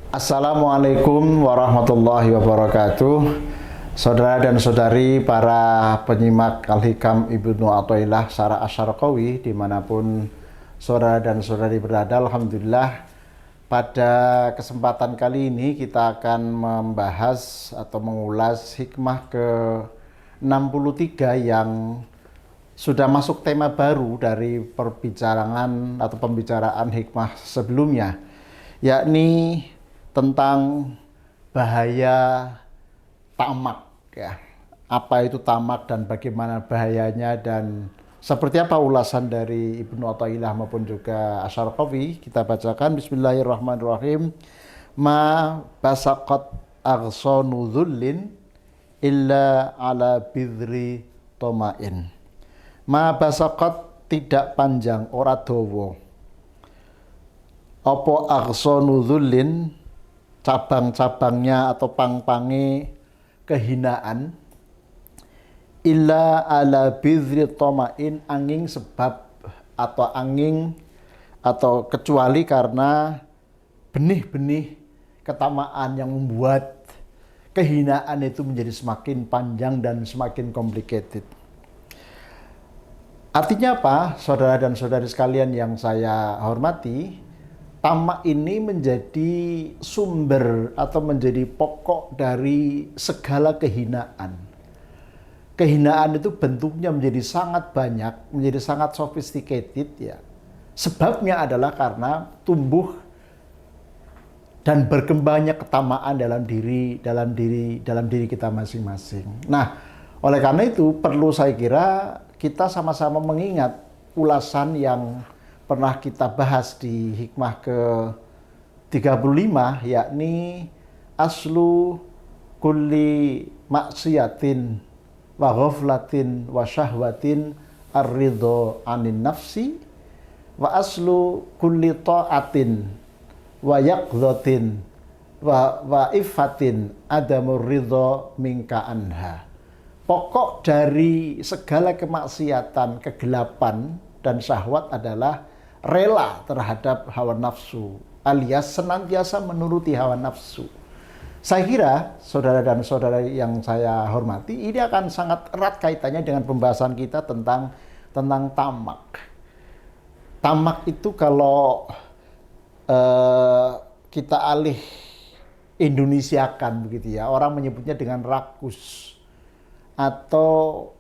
Assalamualaikum warahmatullahi wabarakatuh. Saudara dan saudari para penyimak Al-Hikam Ibnu Athaillah Syarah Asy-Syarqawi dimanapun saudara dan saudari berada, alhamdulillah pada kesempatan kali ini kita akan membahas atau mengulas hikmah ke-63 yang sudah masuk tema baru dari perbincangan atau pembicaraan hikmah sebelumnya, yakni tentang bahaya tamak, ya. Apa itu tamak dan bagaimana bahayanya, dan seperti apa ulasan dari Ibnu Athaillah maupun juga Asy-Syarqawi. Kita bacakan. Bismillahirrahmanirrahim. Ma basaqat aghsanu dhullin illa ala bidri tomain. Ma basaqat tidak panjang, ora dawa, apa aghsanu dhullin cabang-cabangnya atau pang-pange kehinaan, illa ala bidri tomain, angin sebab atau kecuali karena benih-benih ketamaan yang membuat kehinaan itu menjadi semakin panjang dan semakin complicated. Artinya apa, saudara dan saudari sekalian yang saya hormati? Tamak ini menjadi sumber atau menjadi pokok dari segala kehinaan. Kehinaan itu bentuknya menjadi sangat banyak, menjadi sangat sophisticated, ya. Sebabnya adalah karena tumbuh dan berkembangnya ketamaan dalam diri kita masing-masing. Nah, oleh karena itu perlu, saya kira, kita sama-sama mengingat ulasan yang pernah kita bahas di hikmah ke-35, yakni aslu kulli maksiatin wa ghaflatin wa syahwatin ar-ridho anin nafsi wa aslu kulli ta'atin wa yaqdhatin wa iffatin adamur ridho minka anha. Pokok dari segala kemaksiatan, kegelapan, dan syahwat adalah rela terhadap hawa nafsu, alias senantiasa menuruti hawa nafsu. Saya kira, saudara dan saudari yang saya hormati, ini akan sangat erat kaitannya dengan pembahasan kita tentang tamak. Tamak itu kalau kita alih Indonesiakan begitu, ya, orang menyebutnya dengan rakus atau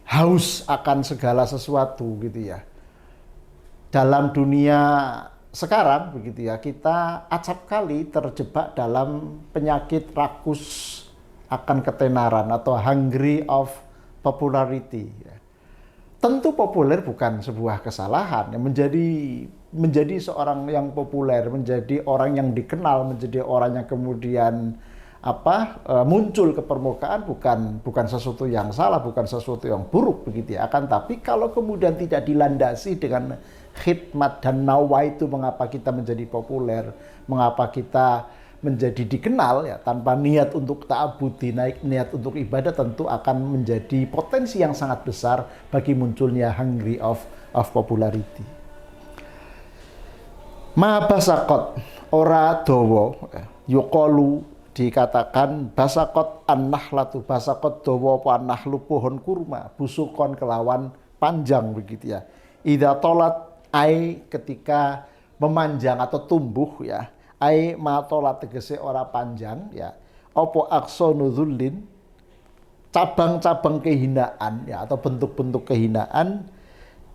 haus akan segala sesuatu gitu, ya. Dalam dunia sekarang begitu, ya, kita acap kali terjebak dalam penyakit rakus akan ketenaran atau hungry of popularity, ya. Tentu populer bukan sebuah kesalahan. Menjadi seorang yang populer, menjadi orang yang dikenal, menjadi orang yang kemudian muncul ke permukaan bukan sesuatu yang salah, bukan sesuatu yang buruk begitu, ya. Akan tapi kalau kemudian tidak dilandasi dengan khidmat dan nawa itu, mengapa kita menjadi populer, mengapa kita menjadi dikenal, ya, tanpa niat untuk ta'abudi, niat untuk ibadah, tentu akan menjadi potensi yang sangat besar bagi munculnya hungry of popularity. Ma basaqat ora dawa, yuqalu dikatakan basaqat an-nahlatu, basaqat dawa apa an-nahlu, pohon kurma, busukon kelawan panjang begitu, ya. Idza tolat ai, ketika memanjang atau tumbuh, ya. Ai ma tolat tegese ora panjang, ya. Apa aksonu dhullin, cabang-cabang kehinaan, ya, atau bentuk-bentuk kehinaan.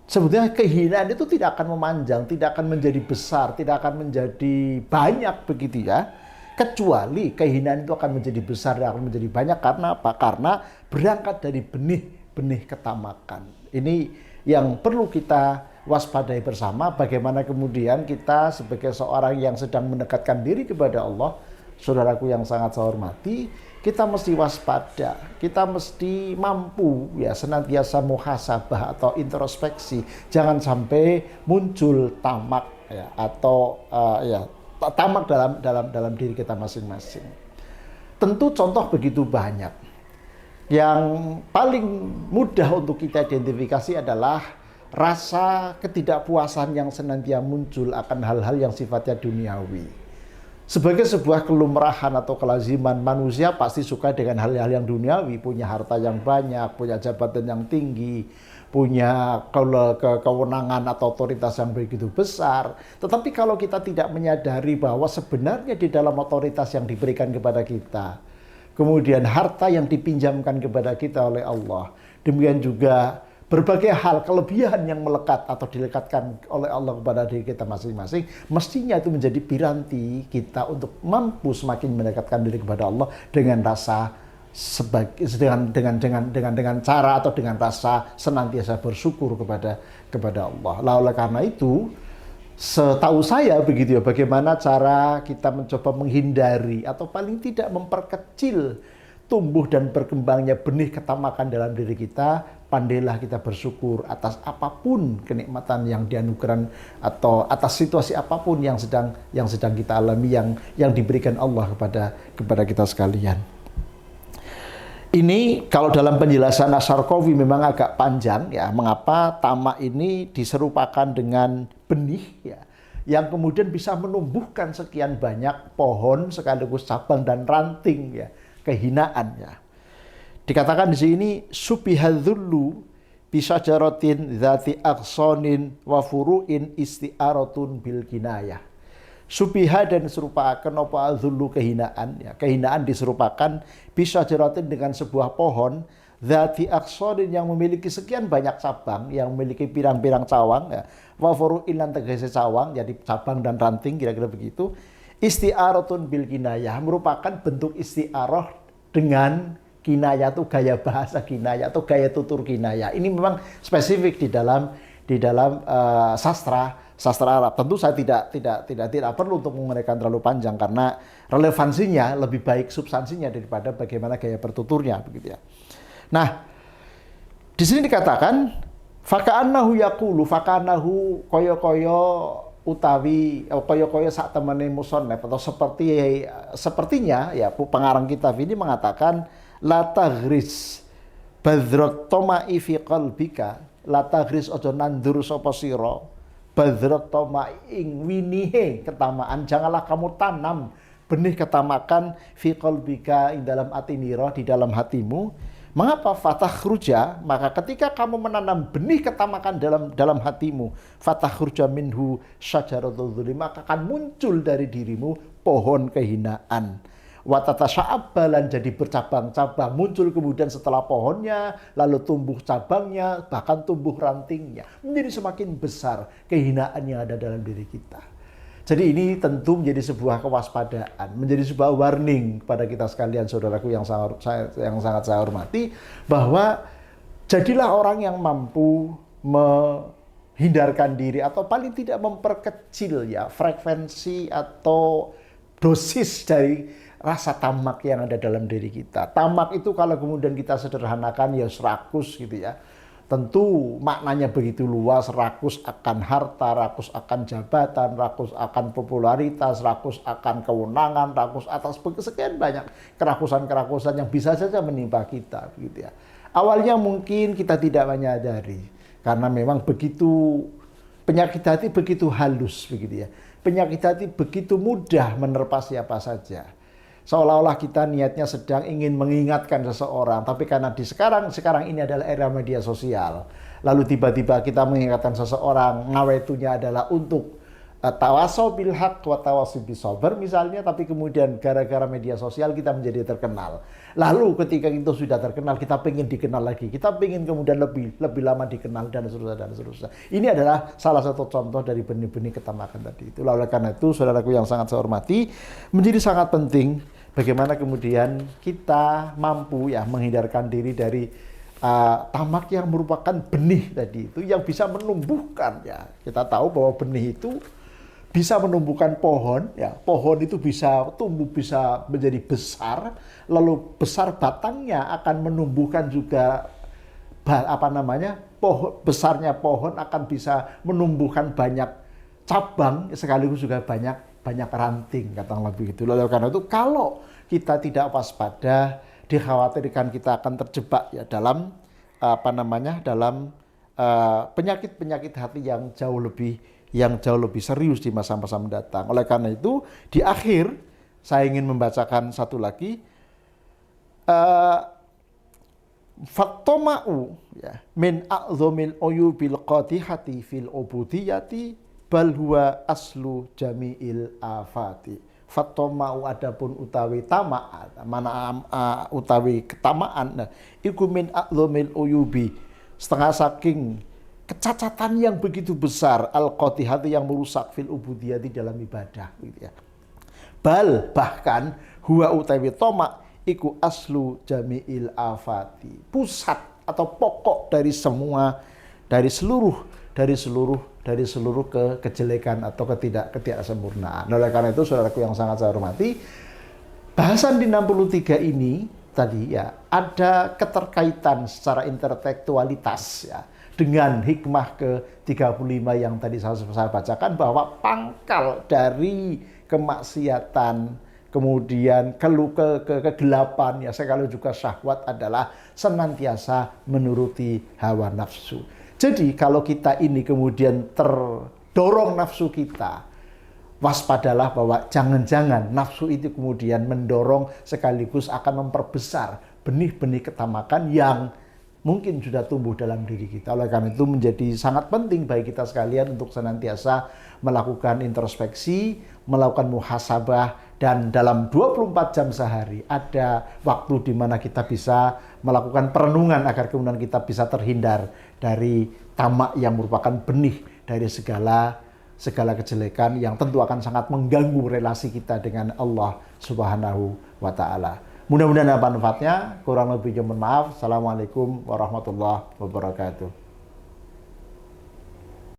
Sebetulnya kehinaan itu tidak akan memanjang, tidak akan menjadi besar, tidak akan menjadi banyak begitu, ya. Kecuali kehinaan itu akan menjadi besar dan akan menjadi banyak. Karena apa? Karena berangkat dari benih-benih ketamakan. Ini yang perlu kita waspadai bersama. Bagaimana kemudian kita sebagai seorang yang sedang mendekatkan diri kepada Allah, saudaraku yang sangat saya hormati, kita mesti waspada, kita mesti mampu, ya, senantiasa muhasabah atau introspeksi. Jangan sampai muncul tamak, ya, atau tamak dalam diri kita masing-masing. Tentu contoh begitu banyak. Yang paling mudah untuk kita identifikasi adalah rasa ketidakpuasan yang senantiasa muncul akan hal-hal yang sifatnya duniawi. Sebagai sebuah kelumrahan atau kelaziman, manusia pasti suka dengan hal-hal yang duniawi, punya harta yang banyak, punya jabatan yang tinggi, punya kewenangan atau otoritas yang begitu besar. Tetapi kalau kita tidak menyadari bahwa sebenarnya di dalam otoritas yang diberikan kepada kita, kemudian harta yang dipinjamkan kepada kita oleh Allah, demikian juga berbagai hal, kelebihan yang melekat atau dilekatkan oleh Allah kepada diri kita masing-masing, mestinya itu menjadi piranti kita untuk mampu semakin mendekatkan diri kepada Allah dengan rasa dengan cara atau dengan rasa senantiasa bersyukur kepada Allah. Lah oleh karena itu, setahu saya begitu ya, bagaimana cara kita mencoba menghindari atau paling tidak memperkecil tumbuh dan berkembangnya benih ketamakan dalam diri kita. Pandailah kita bersyukur atas apapun kenikmatan yang dianugerahkan atau atas situasi apapun yang sedang kita alami, yang diberikan Allah kepada kita sekalian. Ini kalau dalam penjelasan Asy-Syarqawi memang agak panjang ya, mengapa tamak ini diserupakan dengan benih ya, yang kemudian bisa menumbuhkan sekian banyak pohon sekaligus cabang dan ranting ya, kehinaan ya. Dikatakan di sini subihadzullu bisajaratin dzati aqsanin wa furu'in isti'aratun bil kinayah. Subiha dan serupakan apa dzullu kehinaan ya. Kehinaan diserupakan bisajaratin dengan sebuah pohon dzati aqsanin yang memiliki sekian banyak cabang, yang memiliki pirang-pirang cawang ya. Wa furu'in lan tegese cawang, jadi cabang dan ranting kira-kira begitu. Isti'aratun bil kinayah merupakan bentuk isti'arah dengan kinayah, itu gaya bahasa kinayah atau gaya tutur kinayah. Ini memang spesifik di dalam sastra Arab. Tentu saya tidak perlu untuk menguraikan terlalu panjang karena relevansinya lebih baik substansinya daripada bagaimana gaya bertuturnya begitu ya. Nah, di sini dikatakan faka'annahu yaqulu, faka'annahu koyo-koyo utawi koyo-koyo sak temene musannaf atau sepertinya ya pengarang kitab ini mengatakan la taghris badrat toma'i fi qalbika, la taghris ojo nandur sapa sira badrat toma'i ing winihe ketamaan, janganlah kamu tanam benih ketamakan fi qalbika ing dalam atinira, di dalam hatimu. Mengapa fatakhruja? Maka ketika kamu menanam benih ketamakan dalam hatimu, fatakhruja minhu syajaratul dzulli, maka akan muncul dari dirimu pohon kehinaan. Watatasa'abbalan, jadi bercabang-cabang, muncul kemudian setelah pohonnya, lalu tumbuh cabangnya, bahkan tumbuh rantingnya, menjadi semakin besar kehinaan yang ada dalam diri kita. Jadi ini tentu menjadi sebuah kewaspadaan, menjadi sebuah warning kepada kita sekalian, saudaraku yang sangat saya hormati, bahwa jadilah orang yang mampu menghindarkan diri atau paling tidak memperkecil ya frekuensi atau dosis dari rasa tamak yang ada dalam diri kita. Tamak itu kalau kemudian kita sederhanakan ya rakus gitu ya. Tentu maknanya begitu luas, rakus akan harta, rakus akan jabatan, rakus akan popularitas, rakus akan kewenangan, rakus atas sekian banyak kerakusan-kerakusan yang bisa saja menimpa kita gitu ya. Awalnya mungkin kita tidak menyadari karena memang begitu penyakit hati begitu halus begitu ya. Penyakit hati begitu mudah menerpa siapa saja. Seolah-olah kita niatnya sedang ingin mengingatkan seseorang, tapi karena sekarang ini adalah era media sosial, lalu tiba-tiba kita mengingatkan seseorang, ngawetunya adalah untuk tawasau bil haq wa tawasau bis sabr misalnya, tapi kemudian gara-gara media sosial kita menjadi terkenal. Lalu ketika itu sudah terkenal, kita pengen dikenal lagi, kita pengen kemudian lebih lama dikenal dan seterusnya. Ini adalah salah satu contoh dari benih-benih ketamakan tadi itu. Oleh karena itu, saudaraku yang sangat saya hormati, menjadi sangat penting bagaimana kemudian kita mampu ya menghindarkan diri dari tamak yang merupakan benih tadi itu yang bisa menumbuhkan ya. Kita tahu bahwa benih itu bisa menumbuhkan pohon ya. Pohon itu bisa tumbuh, bisa menjadi besar, lalu besar batangnya akan menumbuhkan juga besarnya pohon akan bisa menumbuhkan banyak cabang sekaligus juga banyak ranting katakanlah begitu. Lalu karena itu kalau kita tidak waspada, dikhawatirkan kita akan terjebak ya dalam dalam penyakit-penyakit hati yang jauh lebih serius di masa-masa mendatang. Oleh karena itu, di akhir saya ingin membacakan satu lagi, fattoma'u ya min a'zamil uyubil qadihati fil ubudiyati bal huwa aslu jami'il afati. Fattoma'u adapun utawi tamaan, mana utawi ketamaan, nah, iku min a'zamil uyubi, setengah saking kecacatan yang begitu besar, al qadihati yang merusak fil ubudiyati dalam ibadah gitu ya. Bal bahkan huwa utawi toma iku aslu jami'il afati, pusat atau pokok dari semua, dari seluruh kejelekan atau ketidaksempurnaan. Oleh karena itu, saudaraku yang sangat saya hormati, bahasan di 63 ini tadi ya ada keterkaitan secara intelektualitas ya dengan hikmah ke-35 yang tadi saya bacakan, bahwa pangkal dari kemaksiatan, kemudian kegelapan, ya sekali juga syahwat adalah senantiasa menuruti hawa nafsu. Jadi kalau kita ini kemudian terdorong nafsu kita, waspadalah bahwa jangan-jangan nafsu itu kemudian mendorong sekaligus akan memperbesar benih-benih ketamakan yang mungkin sudah tumbuh dalam diri kita. Oleh karena itu menjadi sangat penting bagi kita sekalian untuk senantiasa melakukan introspeksi, melakukan muhasabah, dan dalam 24 jam sehari ada waktu di mana kita bisa melakukan perenungan agar kemudian kita bisa terhindar dari tamak yang merupakan benih dari segala kejelekan yang tentu akan sangat mengganggu relasi kita dengan Allah Subhanahu wa Ta'ala. Mudah-mudahan ada manfaatnya. Kurang lebihnya mohon maaf. Assalamualaikum warahmatullahi wabarakatuh.